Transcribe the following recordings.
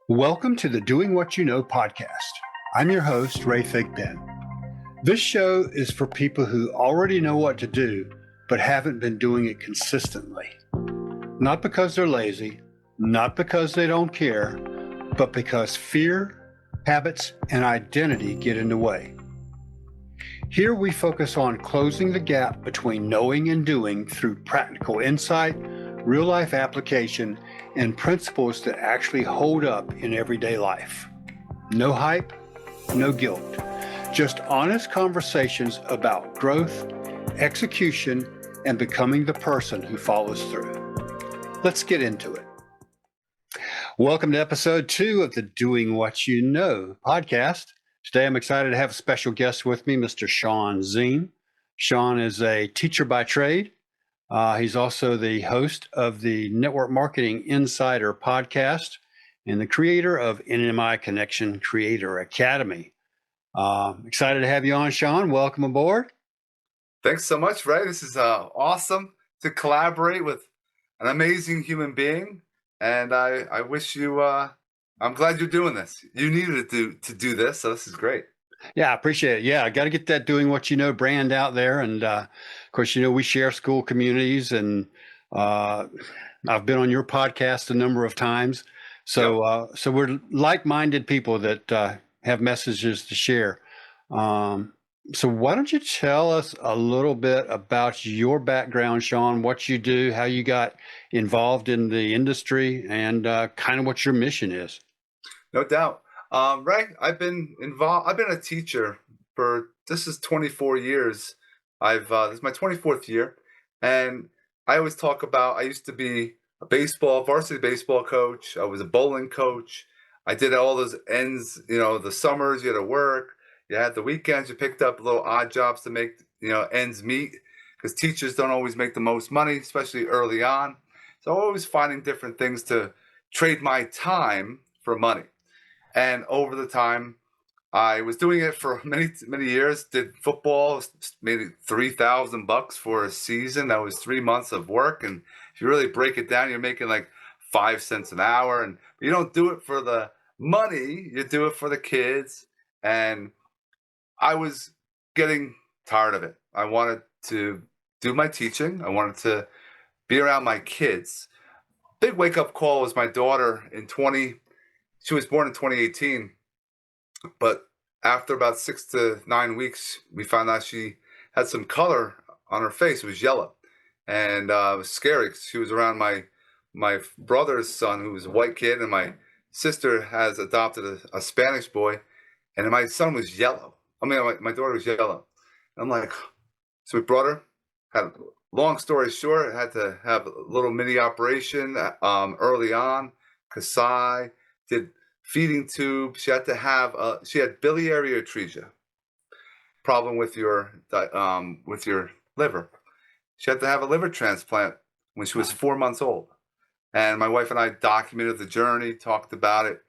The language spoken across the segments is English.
Welcome to the Doing What You Know podcast. I'm your host, Ray Thigpen. This show is for people who already know what to do, but haven't been doing it consistently. Not because they're lazy, not because they don't care, but because fear, habits, and identity get in the way. Here we focus on closing the gap between knowing and doing through practical insight, real-life application, and principles that actually hold up in everyday life. No hype, no guilt. Just honest conversations about growth, execution, and becoming the person who follows through. Let's get into it. Welcome to episode 2 of the Doing What You Know podcast. Today I'm excited to have a special guest with me, Mr. Shawn Ziem. Shawn is a teacher by trade. He's also the host of the Network Marketing Insider podcast and the creator of NMI Connection Creator Academy. Excited to have you on, Shawn. Welcome aboard. Thanks so much, Ray. This is awesome to collaborate with an amazing human being. And I wish you, I'm glad you're doing this. You needed to do this, so this is great. Yeah, I appreciate it. Yeah, I got to get that Doing What You Know brand out there. And of course, we share school communities, and I've been on your podcast a number of times. So, so we're like-minded people that have messages to share. So why don't you tell us a little bit about your background, Shawn, what you do, how you got involved in the industry, and kind of what your mission is? No doubt. Ray, I've been involved. I've been a teacher this is 24 years. This is my 24th year. And I always talk about, I used to be a varsity baseball coach. I was a bowling coach. I did all those ends, the summers you had to work. You had the weekends, you picked up little odd jobs to make, ends meet, because teachers don't always make the most money, especially early on. So I'm always finding different things to trade my time for money. And over the time, I was doing it for many, many years, did football, maybe $3,000 for a season. That was 3 months of work. And if you really break it down, you're making like 5 cents an hour. And you don't do it for the money, you do it for the kids. And I was getting tired of it. I wanted to do my teaching. I wanted to be around my kids. Big wake-up call was my daughter she was born in 2018, but after about 6 to 9 weeks, we found out she had some color on her face. It was yellow, and it was scary because she was around my brother's son, who was a white kid, and my sister has adopted a Spanish boy, and my son was yellow. My daughter was yellow. And I'm like, so we brought her. Long story short, had to have a little mini operation early on. Kasai, did feeding tube. She had to have she had biliary atresia, problem with your liver. She had to have a liver transplant when she was 4 months old. And my wife and I documented the journey, talked about it,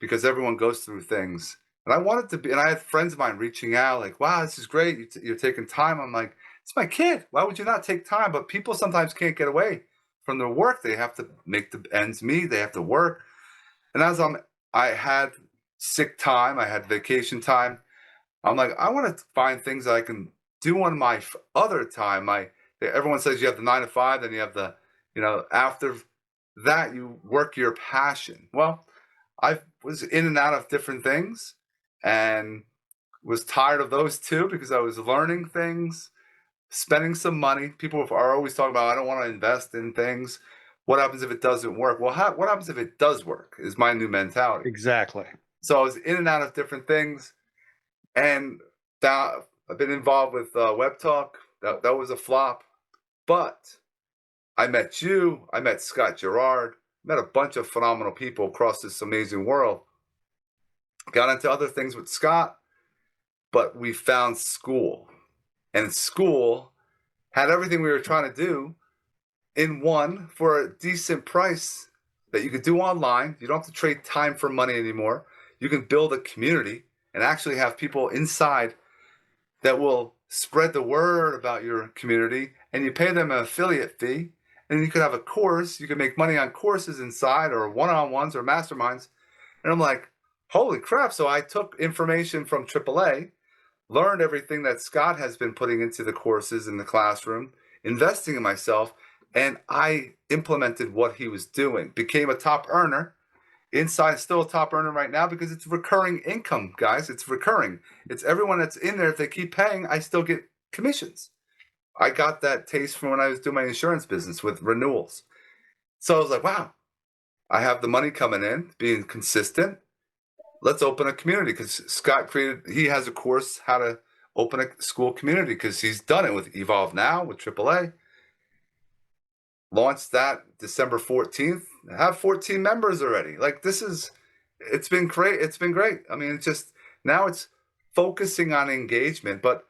because everyone goes through things. And I wanted to be, and I had friends of mine reaching out like, wow, this is great. You're taking time. I'm like, it's my kid. Why would you not take time? But people sometimes can't get away from their work. They have to make the ends meet. They have to work. And I had sick time. I had vacation time. I'm like, I want to find things that I can do on my other time. Everyone says you have the 9 to 5, then you have the, after that you work your passion. Well, I was in and out of different things and was tired of those too, because I was learning things, spending some money. People are always talking about, I don't want to invest in things. What happens if it doesn't work? Well, what happens if it does work is my new mentality. Exactly. So I was in and out of different things. And I've been involved with Web Talk. That was a flop. But I met you. I met Scott Gerard. Met a bunch of phenomenal people across this amazing world. Got into other things with Scott. But we found Skool. And Skool had everything we were trying to do in one for a decent price that you could do online. You don't have to trade time for money anymore. You can build a community and actually have people inside that will spread the word about your community, and you pay them an affiliate fee, and you could have a course. You can make money on courses inside, or one-on-ones or masterminds, And I'm like, holy crap. So I took information from AAA, learned everything that Scott has been putting into the courses in the classroom, investing in myself, and I implemented what he was doing, became a top earner. Inside, still a top earner right now because it's recurring income, guys. It's recurring. It's everyone that's in there. If they keep paying, I still get commissions. I got that taste from when I was doing my insurance business with renewals. So I was like, wow, I have the money coming in, being consistent. Let's open a community because Scott he has a course how to open a Skool community because he's done it with Evolve Now, with AAA. Launched that December 14th. Have 14 members already. Like it's been great. It's been great. I mean, it's just now it's focusing on engagement, but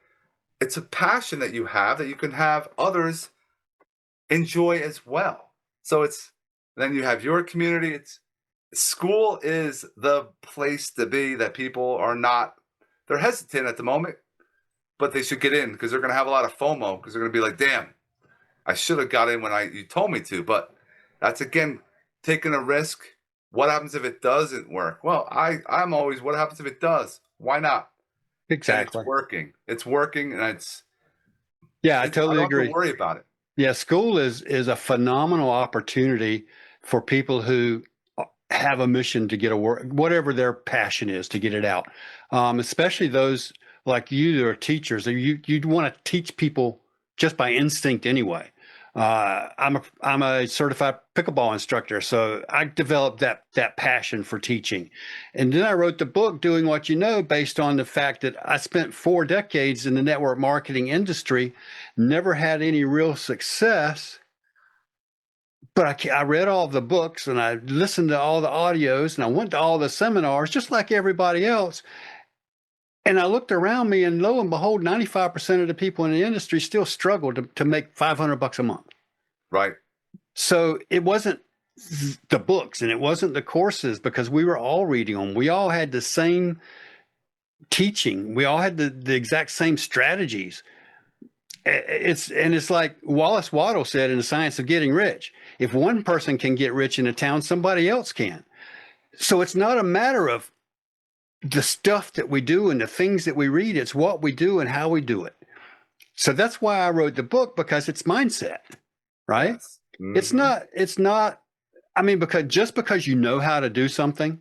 it's a passion that you have that you can have others enjoy as well. So then you have your community. Skool is the place to be that people they're hesitant at the moment, but they should get in because they're going to have a lot of FOMO because they're going to be like, damn, I should have got in when you told me to. But that's, again, taking a risk. What happens if it doesn't work? Well, I'm always, what happens if it does? Why not? Exactly. And it's working. It's working, and I I totally don't agree. have to worry about it. Yeah, Skool is a phenomenal opportunity for people who have a mission to get a work, whatever their passion is, to get it out. Especially those like you that are teachers. You'd want to teach people just by instinct anyway. I'm a certified pickleball instructor, so I developed that passion for teaching, and then I wrote the book "Doing What You Know" based on the fact that I spent 4 decades in the network marketing industry, never had any real success. But I read all the books and I listened to all the audios and I went to all the seminars just like everybody else. And I looked around me, and lo and behold, 95% of the people in the industry still struggle to make $500 a month. Right. So it wasn't the books and it wasn't the courses because we were all reading them. We all had the same teaching. We all had the exact same strategies. It's like Wallace Waddle said in The Science of Getting Rich. If one person can get rich in a town, somebody else can. So it's not a matter of the stuff that we do and the things that we read. It's what we do and how we do it. So that's why I wrote the book, because it's mindset, right? Yes. Mm-hmm. It's not, I mean, because you know how to do something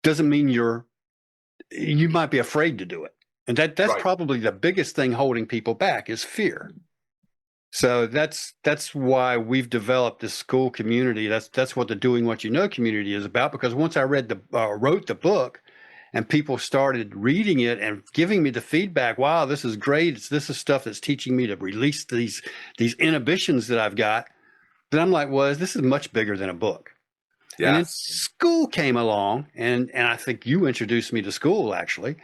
doesn't mean you might be afraid to do it. And that's Right. probably the biggest thing holding people back is fear. So that's why we've developed this Skool community. That's what the Doing What You Know community is about. Because once I wrote the book, and people started reading it and giving me the feedback, wow, this is great. This is stuff that's teaching me to release these inhibitions that I've got. Then I'm like, well, this is much bigger than a book. Yes. And then Skool came along, and I think you introduced me to Skool actually.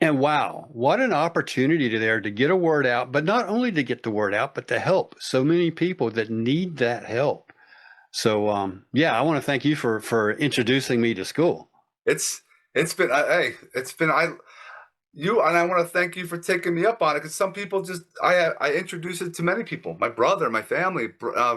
And wow, what an opportunity there to get a word out, but not only to get the word out, but to help so many people that need that help. So, I want to thank you for introducing me to Skool. It's been, and I want to thank you for taking me up on it, because some people I introduce it to many people, my brother, my family,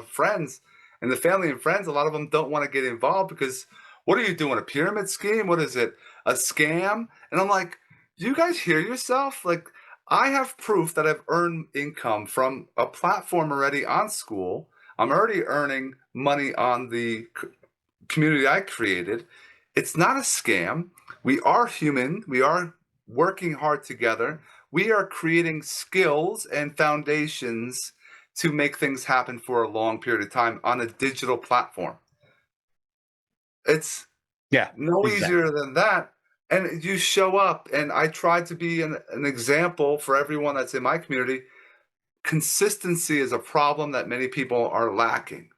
friends, and the family and friends. A lot of them don't want to get involved because what are you doing? A pyramid scheme? What is it? A scam? And I'm like, do you guys hear yourself? Like, I have proof that I've earned income from a platform already on Skool. I'm already earning money on the community I created. It's not a scam. We are human. We are working hard together. We are creating skills and foundations to make things happen for a long period of time on a digital platform. It's no easier than that. And you show up, and I try to be an example for everyone that's in my community. Consistency is a problem that many people are lacking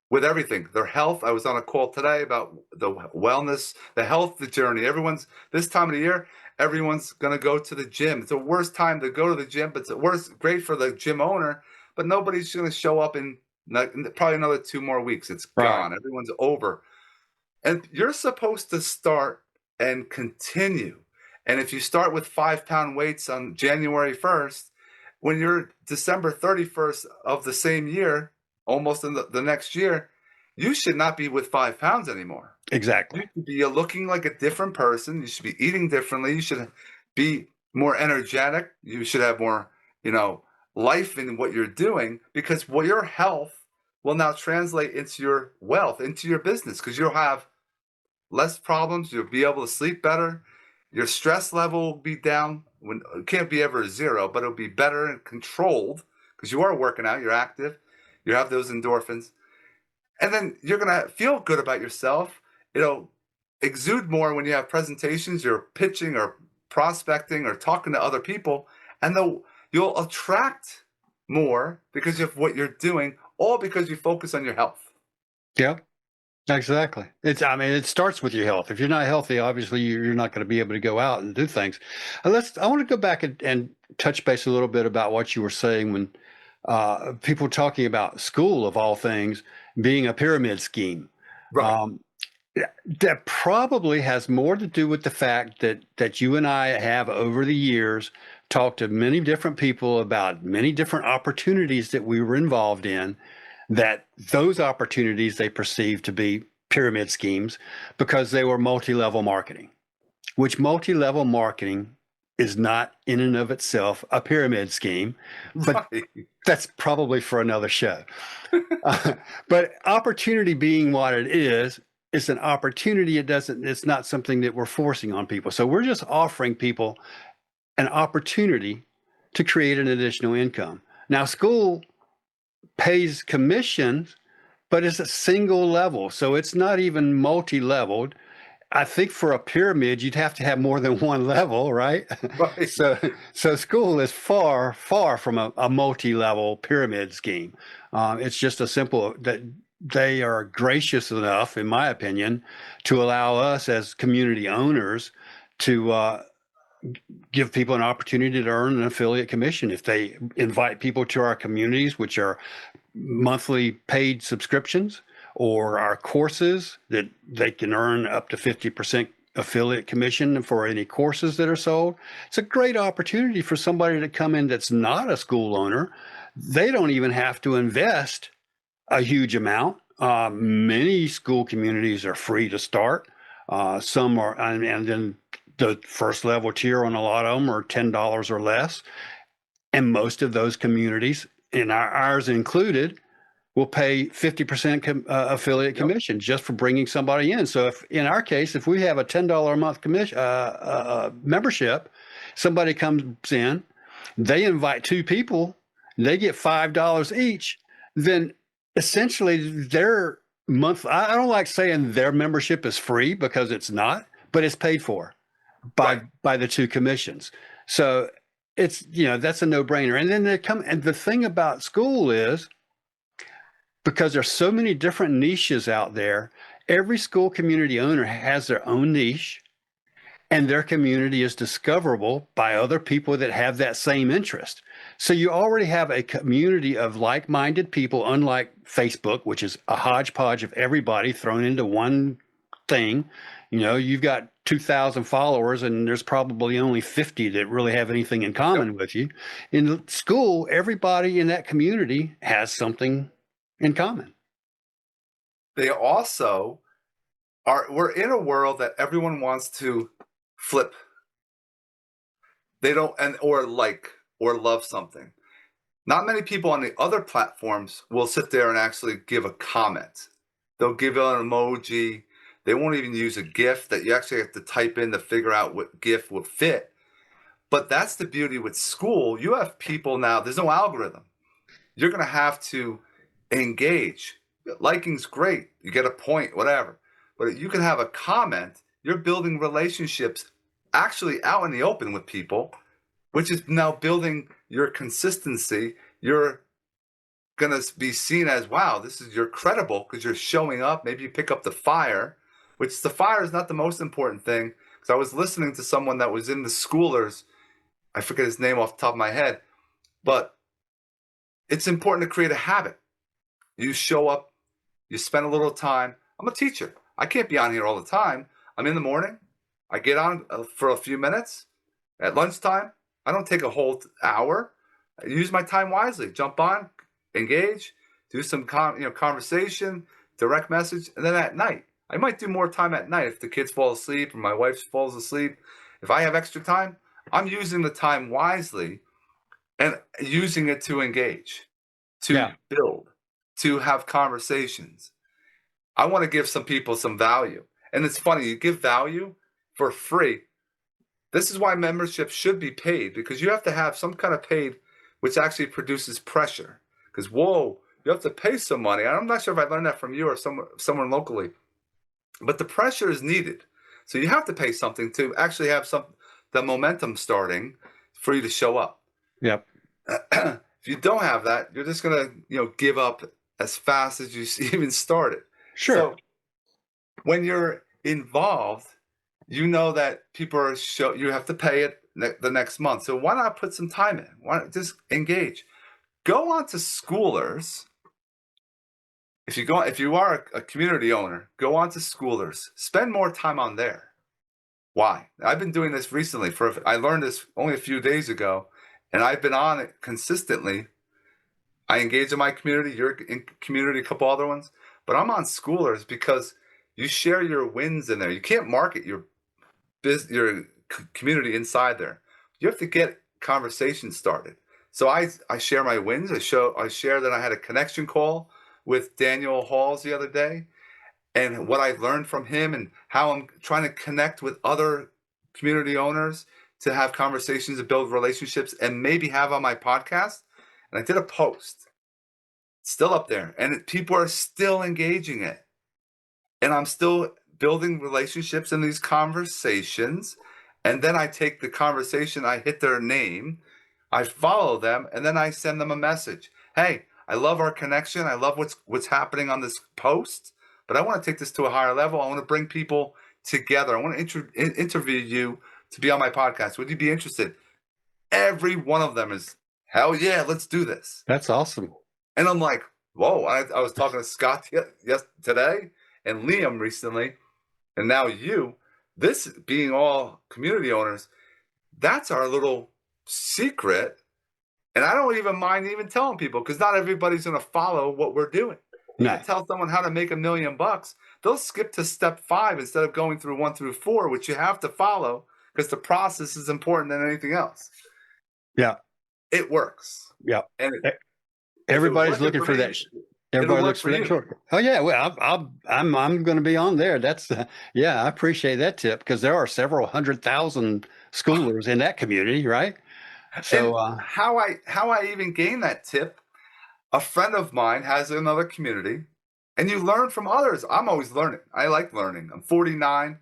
with everything. Their health. I was on a call today about the wellness, the health, the journey. This time of the year, everyone's going to go to the gym. It's the worst time to go to the gym, but it's great for the gym owner, but nobody's going to show up in probably another 2 more weeks. It's gone. Right. Everyone's over. And you're supposed to start and continue. And if you start with 5-pound weights on January 1st, when you're December 31st of the same year, almost in the next year, you should not be with 5 pounds anymore. Exactly. You should be looking like a different person. You should be eating differently. You should be more energetic. You should have more, life in what you're doing, because your health will now translate into your wealth, into your business, because you'll have less problems. You'll be able to sleep better. Your stress level will be down. It can't be ever zero, but it'll be better and controlled because you are working out. You're active. You have those endorphins. And then you're going to feel good about yourself. It'll exude more when you have presentations, you're pitching or prospecting or talking to other people, and you'll attract more because of what you're doing, all because you focus on your health. Yeah, exactly. It starts with your health. If you're not healthy, obviously you're not going to be able to go out and do things. I want to go back and touch base a little bit about what you were saying when people talking about Skool, of all things, being a pyramid scheme. Right. That probably has more to do with the fact that you and I have over the years talked to many different people about many different opportunities that we were involved in, that those opportunities they perceived to be pyramid schemes because they were multi-level marketing, which multi-level marketing is not in and of itself a pyramid scheme, but Right. that's probably for another show. But opportunity being what it is, it's an opportunity. It's not something that we're forcing on people. So we're just offering people an opportunity to create an additional income. Now, Skool pays commissions, but it's a single level. So it's not even multi-leveled. I think for a pyramid, you'd have to have more than one level, right? Right. So Skool is far, far from a multi-level pyramid scheme. It's just a simple that they are gracious enough, in my opinion, to allow us as community owners to give people an opportunity to earn an affiliate commission if they invite people to our communities, which are monthly paid subscriptions, or our courses that they can earn up to 50% affiliate commission for any courses that are sold. It's a great opportunity for somebody to come in that's not a Skool owner. They don't even have to invest a huge amount. Many Skool communities are free to start. Some are, and then the first level tier on a lot of them are $10 or less. And most of those communities, and ours included, will pay 50% affiliate commission just for bringing somebody in. So if in our case, if we have a $10 a month commission membership, somebody comes in, they invite two people, they get $5 each, then essentially their month, I don't like saying their membership is free because it's not, but it's paid for by the two commissions. So it's, that's a no-brainer. And then and the thing about Skool is, because there's so many different niches out there, every Skool community owner has their own niche, and their community is discoverable by other people that have that same interest. So you already have a community of like-minded people, unlike Facebook, which is a hodgepodge of everybody thrown into one thing. You've got 2,000 followers, and there's probably only 50 that really have anything in common with you. In Skool, everybody in that community has something in common. They also we're in a world that everyone wants to flip. They don't, or love something. Not many people on the other platforms will sit there and actually give a comment. They'll give an emoji. They won't even use a GIF that you actually have to type in to figure out what GIF will fit. But that's the beauty with Skool. You have people now, there's no algorithm. You're going to have to engage. Liking's great. You get a point, whatever. But you can have a comment. You're building relationships actually out in the open with people, which is now building your consistency. You're going to be seen as, wow, you're credible because you're showing up. Maybe you pick up the fire, which the fire is not the most important thing. Because I was listening to someone that was in the Schoolers. I forget his name off the top of my head, but it's important to create a habit. You show up, you spend a little time. I'm a teacher. I can't be on here all the time. I'm in the morning. I get on for a few minutes. At lunchtime, I don't take a whole hour. I use my time wisely. Jump on, engage, do some conversation direct message, and then at night. I might do more time at night if the kids fall asleep or my wife falls asleep. If I have extra time, I'm using the time wisely and using it to engage, to build, to have conversations. I want to give some people some value. And it's funny, you give value for free. This is why membership should be paid, because you have to have some kind of paid, which actually produces pressure. Because, whoa, you have to pay some money. I'm not sure if I learned that from you or someone locally. But the pressure is needed. So you have to pay something to actually have the momentum starting for you to show up. Yep. If you don't have that, you're just gonna, give up as fast as you even started. Sure. So when you're involved, you know that people are you have to pay it the next month. So why not put some time in? Why not just engage? Go on to Schoolers. If you are a community owner, go on to Schoolers. Spend more time on there. Why? I've been doing this recently. I learned this only a few days ago, and I've been on it consistently. I engage in my community. You're in community, a couple other ones, but I'm on Schoolers because you share your wins in there. You can't market your community inside there. You have to get conversations started. So I share my wins. I share that I had a connection call with Daniel Halls the other day, and what I learned from him, and how I'm trying to connect with other community owners to have conversations and build relationships and maybe have on my podcast. And I did a post, still up there, and people are still engaging it. And I'm still building relationships in these conversations. And then I take the conversation, I hit their name, I follow them, and then I send them a message. Hey, I love our connection. I love what's happening on this post, but I want to take this to a higher level. I want to bring people together. I want to interview you to be on my podcast. Would you be interested? Every one of them is, hell yeah, let's do this. That's awesome. And I'm like, whoa, I was talking to Scott today and Liam recently, and now you. This being all community owners, that's our little secret. And I don't even mind even telling people, because not everybody's going to follow what we're doing. You can tell someone how to make $1 million, they'll skip to step 5 instead of going through 1 through 4, which you have to follow because the process is important than anything else. Yeah. It works. Yeah. And everybody's looking for that. Everybody looks for that shortcut. Oh yeah, well, I'm going to be on there. That's I appreciate that tip, because there are several 100,000 schoolers in that community, right? So how I even gained that tip, a friend of mine has another community, and you learn from others. I'm always learning. I like learning. I'm 49.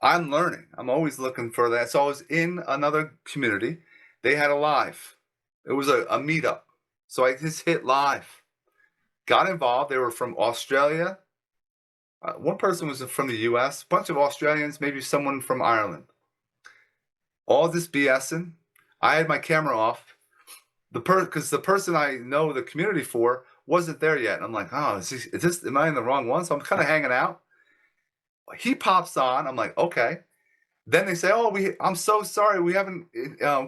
I'm learning. I'm always looking for that. So I was in another community. They had a live. It was a meetup. So I just hit live. Got involved. They were from Australia. One person was from the US, a bunch of Australians, maybe someone from Ireland. All this BSing. I had my camera off. Because the person I know the community for wasn't there yet. And I'm like, oh, am I in the wrong one? So I'm kind of hanging out. He pops on. I'm like, okay. Then they say, oh, I'm so sorry. We haven't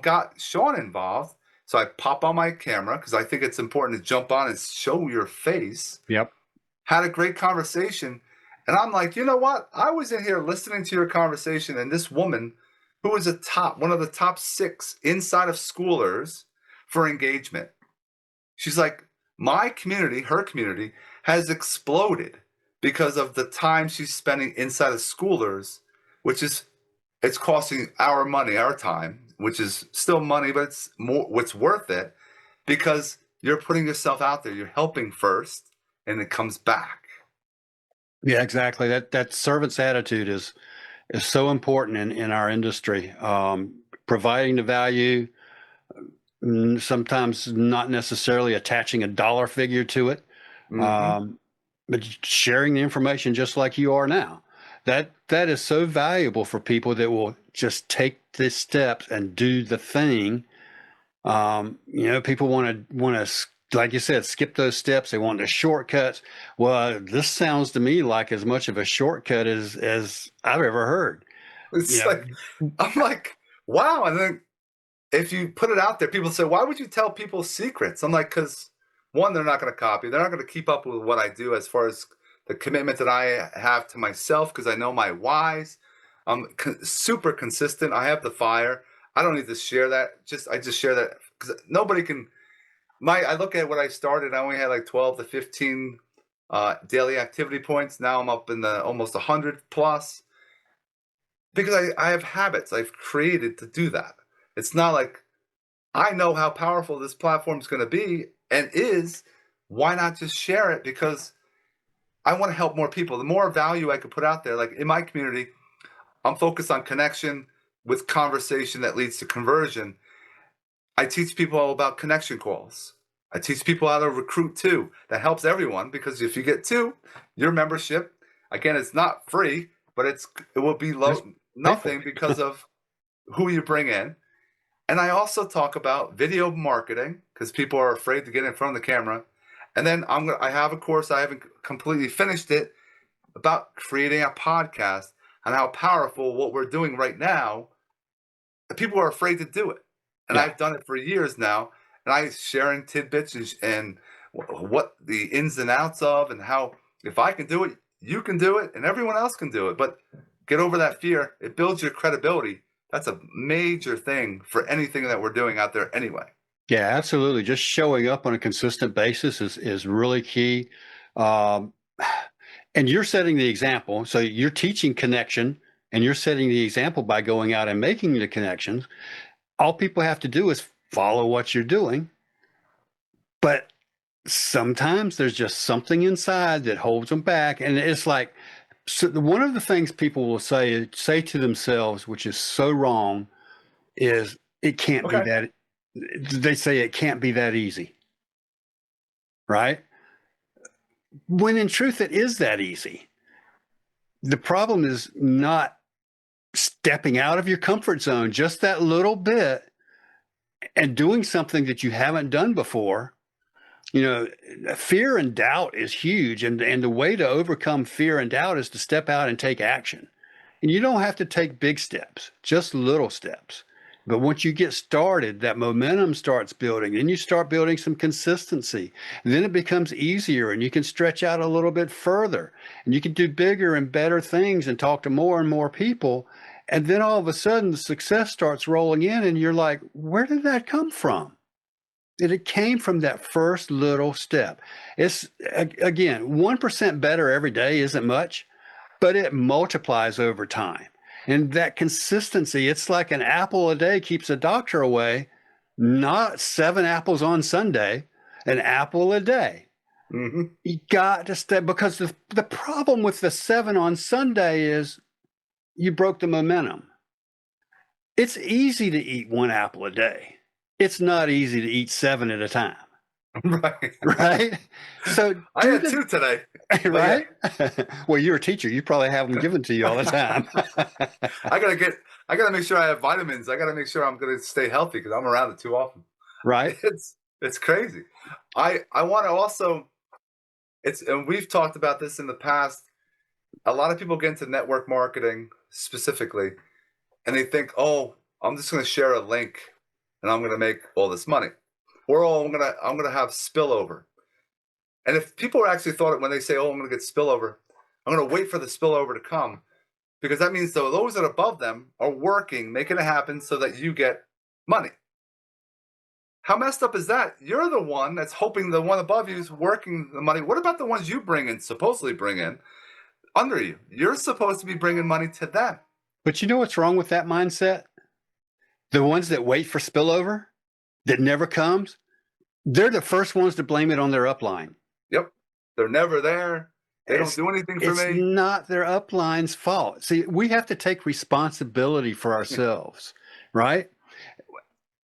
got Shawn involved. So I pop on my camera because I think it's important to jump on and show your face. Yep. Had a great conversation. And I'm like, you know what? I was in here listening to your conversation, and this woman, who was one of the top 6 inside of Schoolers for engagement. She's like, my community, her community, has exploded because of the time she's spending inside of Schoolers, which is, it's costing our money, our time, which is still money, but it's more, what's worth it, because you're putting yourself out there. You're helping first, and it comes back. Yeah, exactly. That servant's attitude is so important in our industry. Providing the value, sometimes not necessarily attaching a dollar figure to it, but sharing the information just like you are now. That is so valuable for people that will just take the steps and do the thing. People want to, like you said, skip those steps. They want the shortcuts. Well, this sounds to me like as much of a shortcut as I've ever heard. It's I'm like, wow. And then if you put it out there, people say, why would you tell people secrets? I'm like, because one, they're not going to copy. They're not going to keep up with what I do as far as the commitment that I have to myself because I know my whys. I'm super consistent. I have the fire. I don't need to share that. I just share that because nobody can. I look at what I started. I only had like 12 to 15 daily activity points. Now I'm up in the almost 100 plus because I have habits I've created to do that. It's not like I know how powerful this platform is going to be and is. Why not just share it? Because I want to help more people. The more value I could put out there, like in my community, I'm focused on connection with conversation that leads to conversion. I teach people all about connection calls. I teach people how to recruit too. That helps everyone because if you get two, your membership, again, it's not free, but it will be nothing because of who you bring in. And I also talk about video marketing because people are afraid to get in front of the camera. And then I have a course, I haven't completely finished it, about creating a podcast and how powerful what we're doing right now. People are afraid to do it. And I've done it for years now. And I'm sharing tidbits and what the ins and outs of and how if I can do it, you can do it and everyone else can do it. But get over that fear. It builds your credibility. That's a major thing for anything that we're doing out there anyway. Yeah, absolutely. Just showing up on a consistent basis is really key. And you're setting the example. So you're teaching connection and you're setting the example by going out and making the connections. All people have to do is follow what you're doing. But sometimes there's just something inside that holds them back. And it's like, so one of the things people will say to themselves, which is so wrong, is it can't be that. They say it can't be that easy, right? When in truth, it is that easy. The problem is not stepping out of your comfort zone just that little bit and doing something that you haven't done before. You know, fear and doubt is huge. And the way to overcome fear and doubt is to step out and take action. And you don't have to take big steps, just little steps. But once you get started, that momentum starts building, and you start building some consistency. And then it becomes easier, and you can stretch out a little bit further, and you can do bigger and better things and talk to more and more people. And then all of a sudden, the success starts rolling in, and you're like, where did that come from? And it came from that first little step. It's, again, 1% better every day isn't much, but it multiplies over time. And that consistency, it's like an apple a day keeps a doctor away, not 7 apples on Sunday, an apple a day. Mm-hmm. You got to stay, because the problem with the 7 on Sunday is you broke the momentum. It's easy to eat 1 apple a day. It's not easy to eat 7 at a time. Right. Right. So I had 2 today. Right. Yeah. Well, you're a teacher. You probably have them given to you all the time. I gotta make sure I have vitamins. I gotta make sure I'm gonna stay healthy because I'm around it too often. Right. It's crazy. I want to also, and we've talked about this in the past. A lot of people get into network marketing specifically, and they think, oh, I'm just gonna share a link and I'm gonna make all this money. Or I'm gonna have spillover. And if people actually thought it when they say, oh, I'm gonna get spillover, I'm gonna wait for the spillover to come. Because that means though those that are above them are working, making it happen so that you get money. How messed up is that? You're the one that's hoping the one above you is working the money. What about the ones you supposedly bring in under you? You're supposed to be bringing money to them. But you know what's wrong with that mindset? The ones that wait for spillover that never comes, they're the first ones to blame it on their upline. Yep. They're never there. They don't do anything for me. It's not their upline's fault. See, we have to take responsibility for ourselves, right?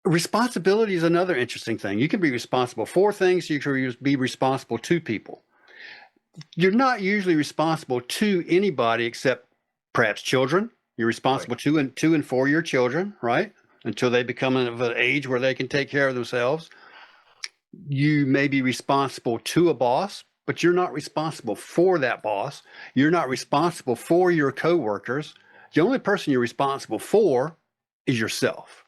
Responsibility is another interesting thing. You can be responsible for things. You can be responsible to people. You're not usually responsible to anybody except perhaps children. You're responsible to 2 and 4 year children, right? Until they become of an age where they can take care of themselves. You may be responsible to a boss, but you're not responsible for that boss. You're not responsible for your coworkers. The only person you're responsible for is yourself.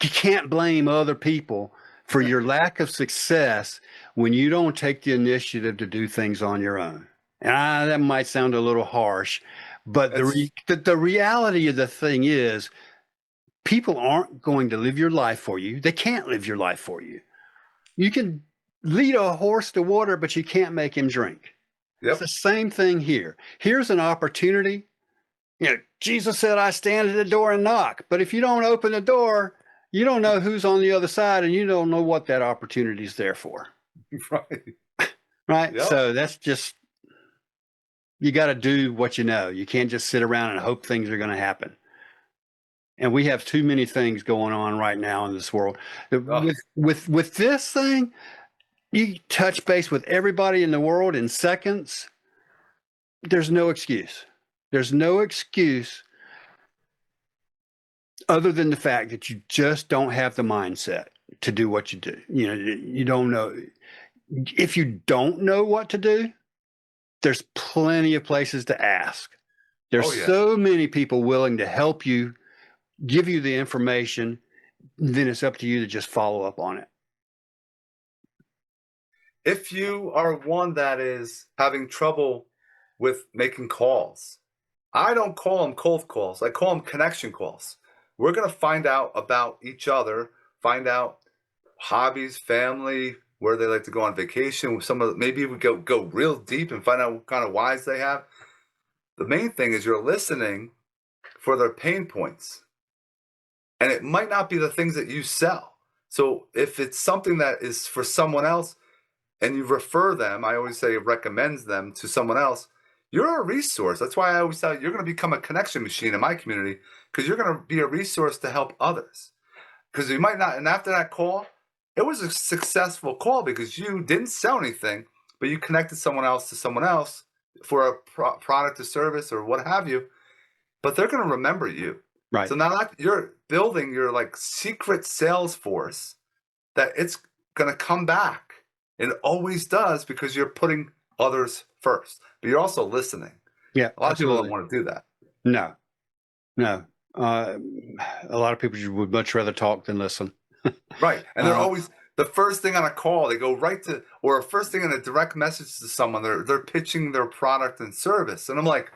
You can't blame other people for your lack of success when you don't take the initiative to do things on your own. And that might sound a little harsh, but the reality of the thing is people aren't going to live your life for you. They can't live your life for you. You can lead a horse to water, but you can't make him drink. Yep. It's the same thing here. Here's an opportunity. Jesus said, I stand at the door and knock. But if you don't open the door, you don't know who's on the other side, and you don't know what that opportunity is there for. Right. Right. Yep. So that's just, you got to do what you know. You can't just sit around and hope things are going to happen. And we have too many things going on right now in this world. With this thing, you touch base with everybody in the world in seconds. There's no excuse. There's no excuse other than the fact that you just don't have the mindset to do what you do. You don't know. If you don't know what to do, there's plenty of places to ask. There's so many people willing to help you, give you the information. Then it's up to you to just follow up on it. If you are one that is having trouble with making calls, I don't call them cold calls. I call them connection calls. We're going to find out about each other, find out hobbies, family, where they like to go on vacation. Maybe we go real deep and find out what kind of whys they have. The main thing is you're listening for their pain points. And it might not be the things that you sell. So if it's something that is for someone else and you refer them, I always say recommends them to someone else, you're a resource. That's why I always tell you, you're going to become a connection machine in my community, because you're going to be a resource to help others. Because you might not, and after that call, it was a successful call because you didn't sell anything, but you connected someone else to someone else for a product or service or what have you, but they're going to remember you. Right. So now you're building your secret sales force that it's going to come back. It always does, because you're putting others first, but you're also listening. Yeah. A lot of people don't want to do that. No. A lot of people would much rather talk than listen. Right. And they're always the first thing on a call, they go right to, or first thing in a direct message to someone, they're pitching their product and service. And I'm like,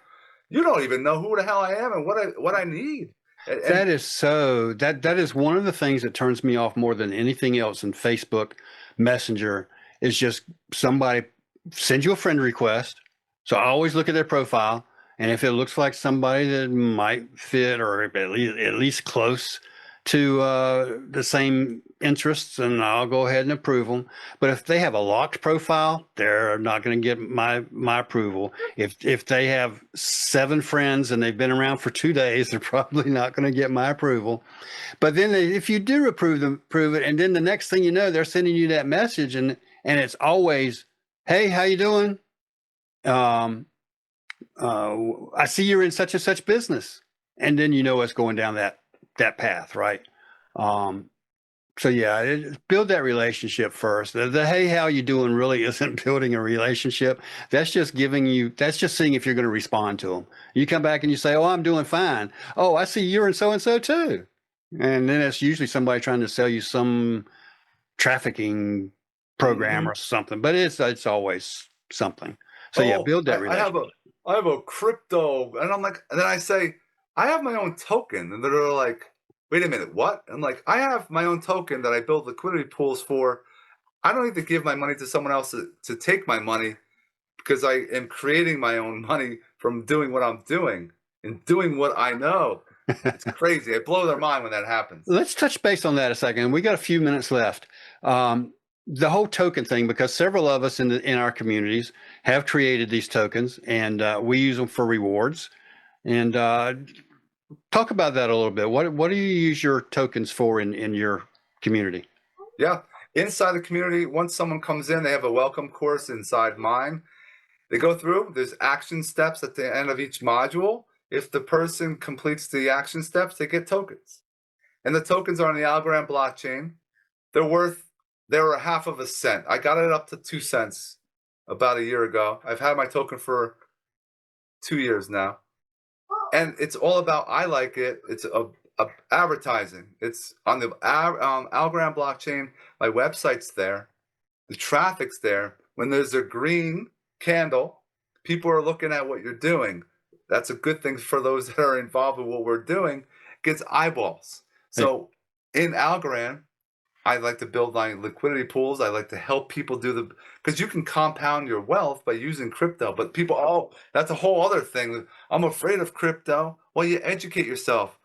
you don't even know who the hell I am and what I need. That is one of the things that turns me off more than anything else in Facebook Messenger, is just somebody sends you a friend request. So I always look at their profile, and if it looks like somebody that might fit or at least close to the same interests, and I'll go ahead and approve them. But if they have a locked profile, they're not going to get my approval. If they have 7 friends and they've been around for 2 days, they're probably not going to get my approval. But then if you do approve it, and then the next thing you know, they're sending you that message, and it's always, hey, how you doing? I see you're in such and such business. And then you know it's going down that path, right? So yeah, build that relationship first. The hey, how you doing really isn't building a relationship. That's just seeing if you're going to respond to them. You come back and you say, oh, I'm doing fine. Oh, I see you're in so-and-so too. And then it's usually somebody trying to sell you some trafficking program or something, but it's always something. So yeah, build that relationship. I have a crypto, and I'm like, and then I say, I have my own token, and they're like, wait a minute, what? I'm like, I have my own token that I build liquidity pools for. I don't need to give my money to someone else to take my money, because I am creating my own money from doing what I'm doing and doing what I know. It's crazy. I blow their mind when that happens. Let's touch base on that a second. We got a few minutes left. The whole token thing, because several of us in our communities have created these tokens, and we use them for rewards. And talk about that a little bit. What do you use your tokens for in your community? Yeah. Inside the community, once someone comes in, they have a welcome course inside mine. They go through, there's action steps at the end of each module. If the person completes the action steps, they get tokens. And the tokens are on the Algorand blockchain. They were half of a cent. I got it up to 2 cents about a year ago. I've had my token for 2 years now. And it's all about, I like it. advertising. It's on the Algorand blockchain. My website's there. The traffic's there. When there's a green candle, people are looking at what you're doing. That's a good thing for those that are involved in what we're doing. It gets eyeballs. So in Algorand, I like to build my liquidity pools. I like to help people because you can compound your wealth by using crypto. But people, oh, that's a whole other thing. I'm afraid of crypto. Well, you educate yourself.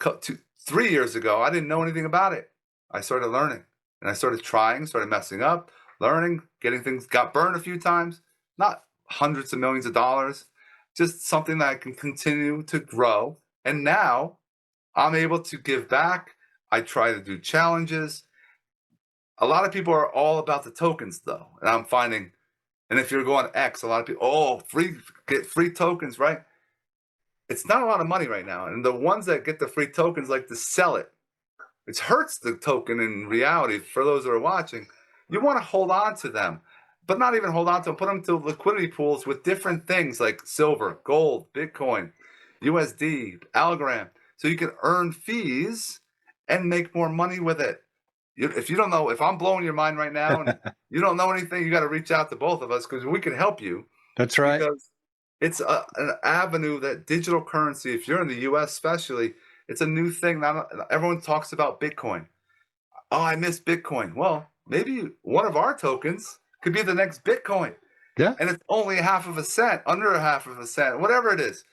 3 years ago, I didn't know anything about it. I started learning, and I started trying, started messing up, learning, getting things, got burned a few times, not hundreds of millions of dollars, just something that I can continue to grow. And now I'm able to give back. I try to do challenges. A lot of people are all about the tokens, though, and I'm finding, and if you're going X, a lot of people, get free tokens, right? It's not a lot of money right now, and the ones that get the free tokens like to sell it. It hurts the token in reality. For those that are watching, you want to hold on to them, but not even hold on to them. Put them to liquidity pools with different things like silver, gold, Bitcoin, USD, Algorand, so you can earn fees and make more money with it. If you don't know, if I'm blowing your mind right now and you don't know anything, you got to reach out to both of us because we can help you. That's right. Because it's an avenue that digital currency, if you're in the US especially, it's a new thing. Now everyone talks about Bitcoin. Oh, I miss Bitcoin. Well, maybe one of our tokens could be the next Bitcoin. Yeah. And it's only half of a cent, under a half of a cent, whatever it is.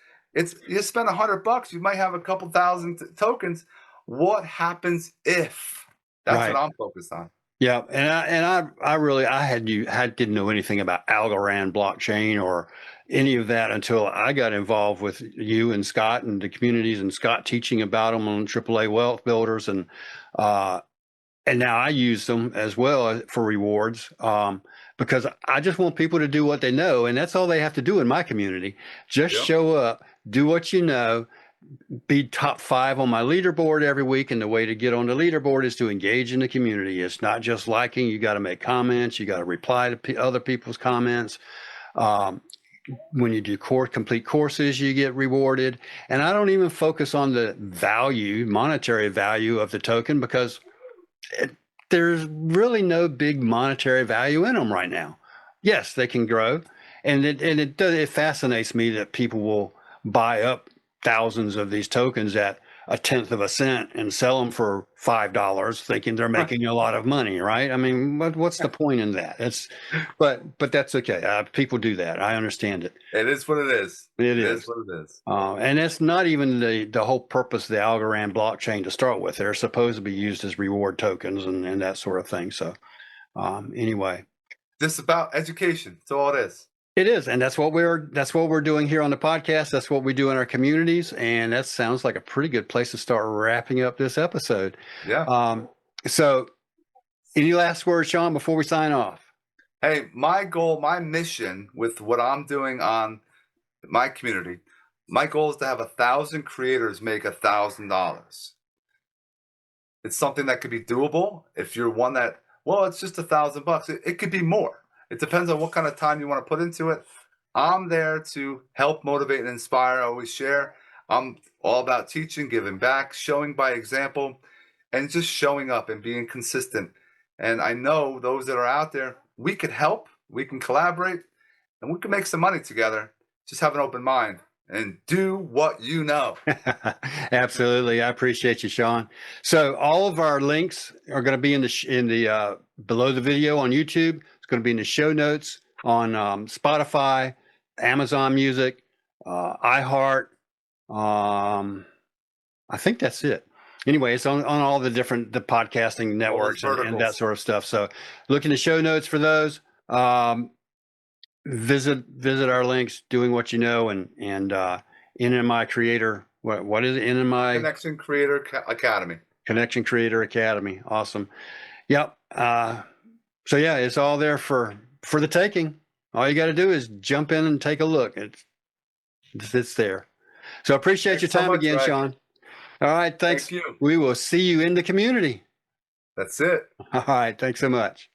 You spend $100, you might have a couple thousand tokens. What happens if? That's what I'm focused on. Yeah, and I didn't know anything about Algorand blockchain or any of that until I got involved with you and Scott and the communities and Scott teaching about them on AAA Wealth Builders, and now I use them as well for rewards because I just want people to do what they know, and that's all they have to do in my community. Just show up, do what you know. Be top 5 on my leaderboard every week, and the way to get on the leaderboard is to engage in the community. It's not just liking. You got to make comments. You got to reply to other people's comments. When you do complete courses, you get rewarded. And I don't even focus on the monetary value of the token because there's really no big monetary value in them right now. Yes, they can grow, and it fascinates me that people will buy up thousands of these tokens at 1/10 of a cent and sell them for $5, thinking they're making a lot of money, right? I mean, what's the point in that? But that's okay. People do that. I understand it. It is what it is. It is what it is. And that's not even the whole purpose of the Algorand blockchain to start with. They're supposed to be used as reward tokens and that sort of thing. So anyway, this is about education. That's all it is. It is, and that's what we're doing here on the podcast. That's what we do in our communities, and that sounds like a pretty good place to start wrapping up this episode. Yeah. So, any last words, Shawn, before we sign off? Hey, my goal, my mission with what I'm doing on my community, my goal is to have 1,000 creators make $1,000. It's something that could be doable. If you're one that, well, it's just $1,000. It could be more. It depends on what kind of time you want to put into it. I'm there to help, motivate, and inspire. I always share. I'm all about teaching, giving back, showing by example, and just showing up and being consistent. And I know those that are out there, we could help, we can collaborate, and we can make some money together. Just have an open mind and do what you know. Absolutely. I appreciate you, Shawn. So all of our links are going to be in the below the video on YouTube. Going to be in the show notes on Spotify, Amazon Music, iHeart. I think that's it. Anyway, it's on all the podcasting networks and that sort of stuff. So look in the show notes for those. Visit our links, doing what you know, and NMI Creator. What is it? NMI Connection Creator Academy. Connection Creator Academy. Awesome. Yep. So yeah, it's all there for the taking. All you got to do is jump in and take a look. It's there. So I appreciate your time again, Shawn. All right, thanks. Thank you. We will see you in the community. That's it. All right, thanks so much.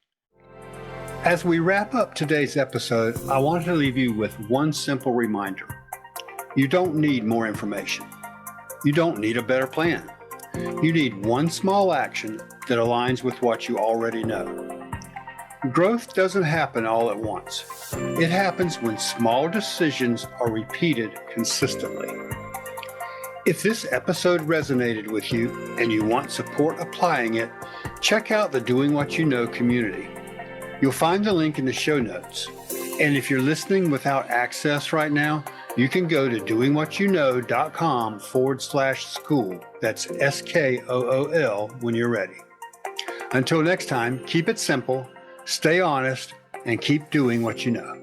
As we wrap up today's episode, I wanted to leave you with one simple reminder. You don't need more information. You don't need a better plan. You need one small action that aligns with what you already know. Growth doesn't happen all at once. It happens when small decisions are repeated consistently. If this episode resonated with you and you want support applying it, check out the Doing What You Know community. You'll find the link in the show notes. And if you're listening without access right now, you can go to doingwhatyouknow.com/Skool. That's SKOOL when you're ready. Until next time, keep it simple, stay honest, and keep doing what you know.